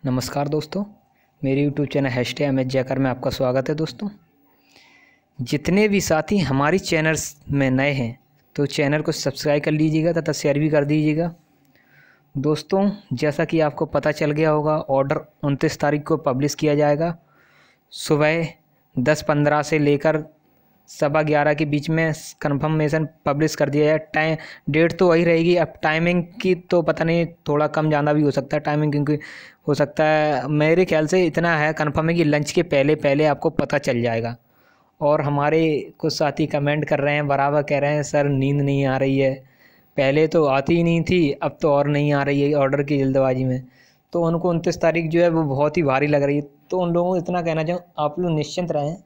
नमस्कार दोस्तों, मेरे यूट्यूब चैनल #एमएच जयकर में आपका स्वागत है। दोस्तों, जितने भी साथी हमारी चैनल्स में नए हैं तो चैनल को सब्सक्राइब कर लीजिएगा तथा शेयर भी कर दीजिएगा। दोस्तों, जैसा कि आपको पता चल गया होगा, ऑर्डर 29 तारीख को पब्लिश किया जाएगा। सुबह 10:15 से लेकर 11:15 के बीच में कन्फर्मेशन पब्लिश कर दिया है। टाइम डेट तो वही रहेगी। अब टाइमिंग की तो पता नहीं, थोड़ा कम ज़्यादा भी हो सकता है टाइमिंग, क्योंकि हो सकता है, मेरे ख्याल से इतना है कन्फर्म है कि लंच के पहले पहले आपको पता चल जाएगा। और हमारे कुछ साथी कमेंट कर रहे हैं, बराबर कह रहे हैं सर नींद नहीं आ रही है, पहले तो आती ही नहीं थी, अब तो और नहीं आ रही है ऑर्डर की जल्दबाजी में। तो उनको 29 तारीख जो है वो बहुत ही भारी लग रही है। तो उन लोगों को इतना कहना चाहूँ, आप लोग निश्चिंत रहें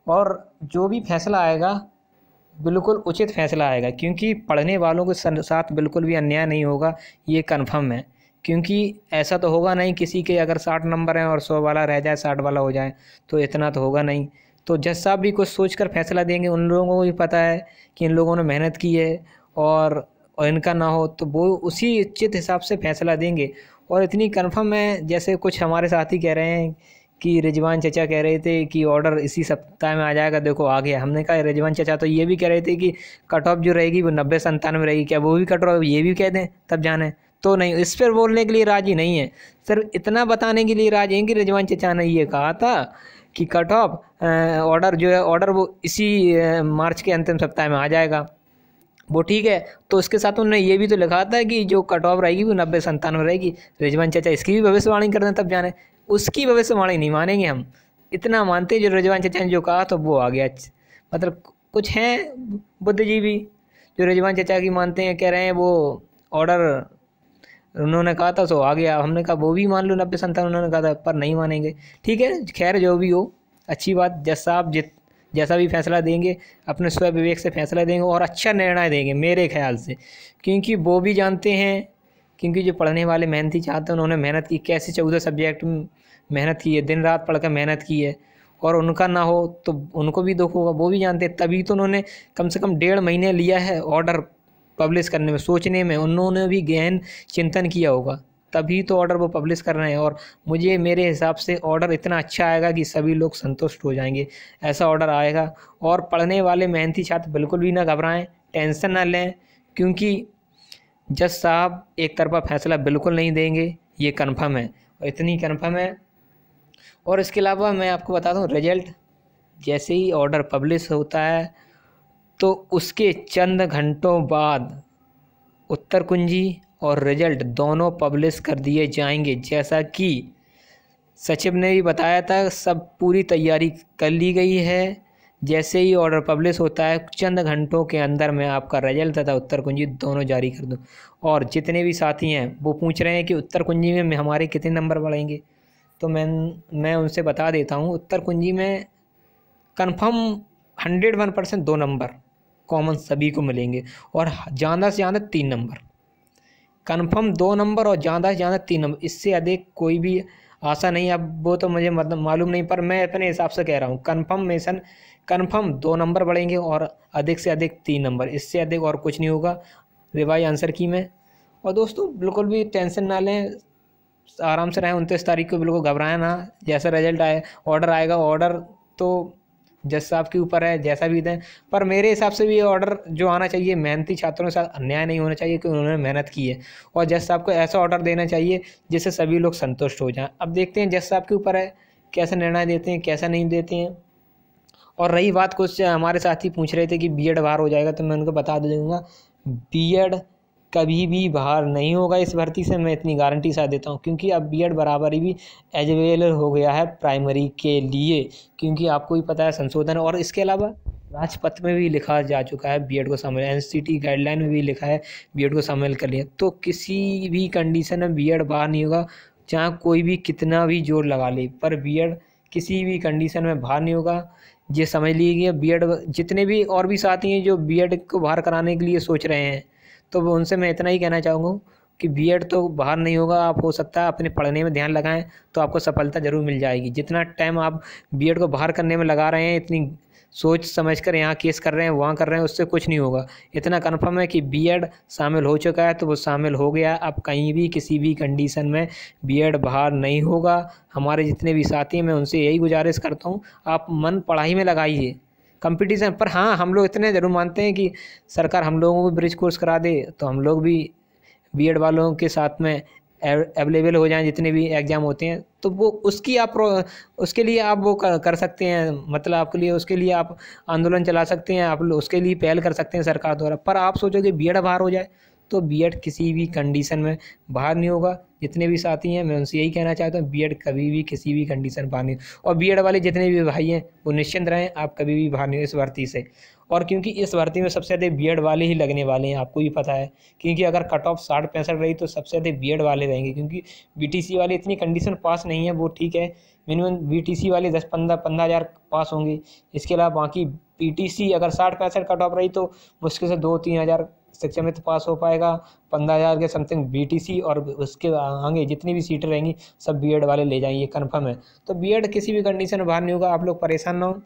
और जो भी फैसला आएगा बिल्कुल उचित फैसला आएगा, क्योंकि पढ़ने वालों के साथ बिल्कुल भी अन्याय नहीं होगा, ये कन्फर्म है। क्योंकि ऐसा तो होगा नहीं किसी के अगर 60 नंबर हैं और 100 वाला रह जाए, 60 वाला हो जाए, तो इतना तो होगा नहीं। तो जज साहब भी कुछ सोच कर फैसला देंगे। उन लोगों को भी पता है कि इन लोगों ने मेहनत की है और इनका ना हो, तो वो उसी उचित हिसाब से फैसला देंगे। और इतनी कन्फर्म है, जैसे कुछ हमारे साथी कह रहे हैं कि रिजवान चचा कह रहे थे कि ऑर्डर इसी सप्ताह में आ जाएगा, देखो आ गया। हमने कहा रिजवान चचा तो ये भी कह रहे थे कि कट ऑफ जो रहेगी वो 90-97 रहेगी, क्या वो भी कट ऑफ ये भी कह दें तब जाने? तो नहीं, इस पर बोलने के लिए राजी नहीं है। सिर्फ इतना बताने के लिए राजी हैं कि रिजवान चचा ने ये कहा था कि कट ऑफ ऑर्डर जो है, ऑर्डर वो इसी मार्च के अंतिम सप्ताह में आ जाएगा। वो ठीक है, तो उसके साथ उन्होंने ये भी तो लिखा था कि जो कट ऑफ रहेगी वो 90-97 रहेगी। रिजवान चाचा इसकी भी भविष्यवाणी कर दें तब जाने। उसकी भविष्यवाणी नहीं मानेंगे हम, इतना मानते हैं जो रिजवान चाचा ने जो कहा तो वो आ गया। मतलब कुछ हैं बुद्धिजीवी जो रिजवान चाचा की मानते हैं, कह रहे हैं वो ऑर्डर उन्होंने कहा था सो आ गया। हमने कहा वो भी मान लो 90-97 उन्होंने कहा था, पर नहीं मानेंगे। ठीक है, खैर जो भी हो, अच्छी बात। जज साहब जैसा भी फैसला देंगे अपने स्व विवेक से फैसला देंगे और अच्छा निर्णय देंगे मेरे ख्याल से, क्योंकि वो भी जानते हैं, क्योंकि जो पढ़ने वाले मेहनती छात्र हैं उन्होंने मेहनत की, कैसे 14 सब्जेक्ट में मेहनत की है, दिन रात पढ़कर मेहनत की है, और उनका ना हो तो उनको भी दुख होगा। वो भी जानते हैं, तभी तो उन्होंने कम से कम 1.5 महीने लिया है ऑर्डर पब्लिश करने में, सोचने में। उन्होंने भी गहन चिंतन किया होगा, तभी तो ऑर्डर वो पब्लिश कर रहे हैं। और मेरे हिसाब से ऑर्डर इतना अच्छा आएगा कि सभी लोग संतुष्ट हो जाएंगे, ऐसा ऑर्डर आएगा। और पढ़ने वाले मेहनती छात्र बिल्कुल भी ना घबराएं, टेंशन ना लें, क्योंकि जज साहब एक तरफा फैसला बिल्कुल नहीं देंगे, ये कन्फर्म है, और इतनी कन्फर्म है। और इसके अलावा मैं आपको बता दूं, रिजल्ट जैसे ही ऑर्डर पब्लिश होता है तो उसके चंद घंटों बाद उत्तर कुंजी और रिजल्ट दोनों पब्लिश कर दिए जाएंगे। जैसा कि सचिव ने भी बताया था, सब पूरी तैयारी कर ली गई है। जैसे ही ऑर्डर पब्लिश होता है चंद घंटों के अंदर मैं आपका रिजल्ट तथा उत्तर कुंजी दोनों जारी कर दूं। और जितने भी साथी हैं वो पूछ रहे हैं कि उत्तर कुंजी में हमारे कितने नंबर बढ़ेंगे, तो मैं उनसे बता देता हूं, उत्तर कुंजी में कन्फर्म 101% 2 नंबर कॉमन सभी को मिलेंगे, और ज़्यादा से ज़्यादा 3 नंबर कन्फर्म, 2 नंबर और ज़्यादा से ज़्यादा 3 नंबर, इससे अधिक कोई भी आशा नहीं। अब वो तो मुझे मतलब मालूम नहीं, पर मैं अपने हिसाब से कह रहा हूँ, कन्फर्म 2 नंबर बढ़ेंगे और अधिक से अधिक 3 नंबर, इससे अधिक और कुछ नहीं होगा रिवाइज आंसर की में। और दोस्तों बिल्कुल भी टेंशन ना लें, आराम से रहें। 29 तारीख को बिल्कुल घबराएं ना। जैसा रिजल्ट ऑर्डर आएगा, ऑर्डर तो जज साहब के ऊपर है, जैसा भी दें। पर मेरे हिसाब से भी ऑर्डर जो आना चाहिए, मेहनती छात्रों के साथ अन्याय नहीं होना चाहिए, क्योंकि उन्होंने मेहनत की है। और जज साहब को ऐसा ऑर्डर देना चाहिए जिससे सभी लोग संतुष्ट हो जाएं। अब देखते हैं, जज साहब के ऊपर है कैसा निर्णय देते हैं, कैसा नहीं देते हैं। और रही बात, कुछ हमारे साथी पूछ रहे थे कि बीएड बाहर हो जाएगा, तो मैं उनको बता दूंगा, बीएड कभी भी बाहर नहीं होगा इस भर्ती से, मैं इतनी गारंटी साथ देता हूँ। क्योंकि अब बीएड बराबर ही भी एलिजिबल हो गया है प्राइमरी के लिए, क्योंकि आपको भी पता है संशोधन। और इसके अलावा राजपत्र में भी लिखा जा चुका है बीएड को शामिल, एनसीटी गाइडलाइन में भी लिखा है बीएड को शामिल कर लिया। तो किसी भी कंडीशन में बीएड बाहर नहीं होगा, चाहे कोई भी कितना भी जोर लगा ले, पर बीएड किसी भी कंडीशन में बाहर नहीं होगा, ये समझ लीजिए। बीएड जितने भी और भी साथी हैं जो बीएड को बाहर कराने के लिए सोच रहे हैं, तो उनसे मैं इतना ही कहना चाहूँगा कि बीएड तो बाहर नहीं होगा। आप हो सकता है अपने पढ़ने में ध्यान लगाएं तो आपको सफलता ज़रूर मिल जाएगी। जितना टाइम आप बीएड को बाहर करने में लगा रहे हैं, इतनी सोच समझ कर यहाँ केस कर रहे हैं, वहाँ कर रहे हैं, उससे कुछ नहीं होगा। इतना कन्फर्म है कि बीएड शामिल हो चुका है तो वो शामिल हो गया। अब कहीं भी किसी भी कंडीशन में बीएड बाहर नहीं होगा। हमारे जितने भी साथी हैं, मैं उनसे यही गुजारिश करता हूँ, आप मन पढ़ाई में लगाइए, कंपटीशन पर। हाँ, हम लोग इतने ज़रूर मानते हैं कि सरकार हम लोगों को ब्रिज कोर्स करा दे तो हम लोग भी बीएड वालों के साथ में अवेलेबल हो जाएं, जितने भी एग्ज़ाम होते हैं तो वो उसके लिए आप वो कर सकते हैं, मतलब आपके लिए उसके लिए आप आंदोलन चला सकते हैं, आप उसके लिए पहल कर सकते हैं सरकार द्वारा। पर आप सोचोगे बीएड बाहर हो जाए, तो बीएड किसी भी कंडीशन में बाहर नहीं होगा। जितने भी साथी हैं, मैं उनसे यही कहना चाहता हूँ, बीएड कभी भी किसी भी कंडीशन बाहर नहीं। और बीएड वाले जितने भी भाई हैं वो निश्चिंत रहें, आप कभी भी बाहर नहीं हो इस भर्ती से। और क्योंकि इस भर्ती में सबसे अधिक बीएड वाले ही लगने वाले हैं, आपको भी पता है। क्योंकि अगर कट ऑफ 60-65 रही तो सबसे अधिक बीएड वाले रहेंगे, क्योंकि बीटीसी वाले इतनी कंडीशन पास नहीं है, वो ठीक है, मिनिमम बीटीसी वाले 10-15 हज़ार पास होंगे। इसके अलावा बाकी पीटीसी अगर 60-65 कट ऑफ रही तो मुश्किल से 2-3 हज़ार शिक्षा में तो पास हो पाएगा। 15 हज़ार के समथिंग बीटीसी, और उसके आगे जितनी भी सीटें रहेंगी सब बीएड वाले ले जाएंगे, कन्फर्म है। तो बीएड किसी भी कंडीशन में बाहर नहीं होगा, आप लोग परेशान ना हो।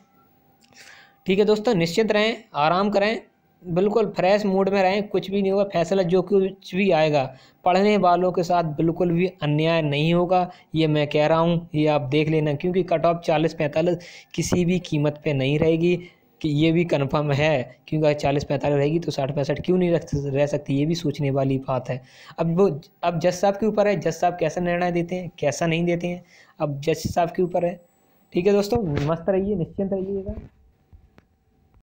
ठीक है दोस्तों, निश्चिंत रहें, आराम करें, बिल्कुल फ्रेश मूड में रहें, कुछ भी नहीं होगा। फैसला जो कुछ भी आएगा, पढ़ने वालों के साथ बिल्कुल भी अन्याय नहीं होगा, ये मैं कह रहा हूँ, ये आप देख लेना। क्योंकि कट ऑफ 40-45 किसी भी कीमत पे नहीं रहेगी, कि ये भी कंफर्म है। क्योंकि अगर 40-45 रहेगी तो 60-65 क्यों नहीं रह सकती, ये भी सोचने वाली बात है। अब जज साहब के ऊपर है, जज साहब कैसा निर्णय देते हैं, कैसा नहीं देते हैं, अब जज साहब के ऊपर है। ठीक है दोस्तों, मस्त रहिए, निश्चिंत रहिएगा।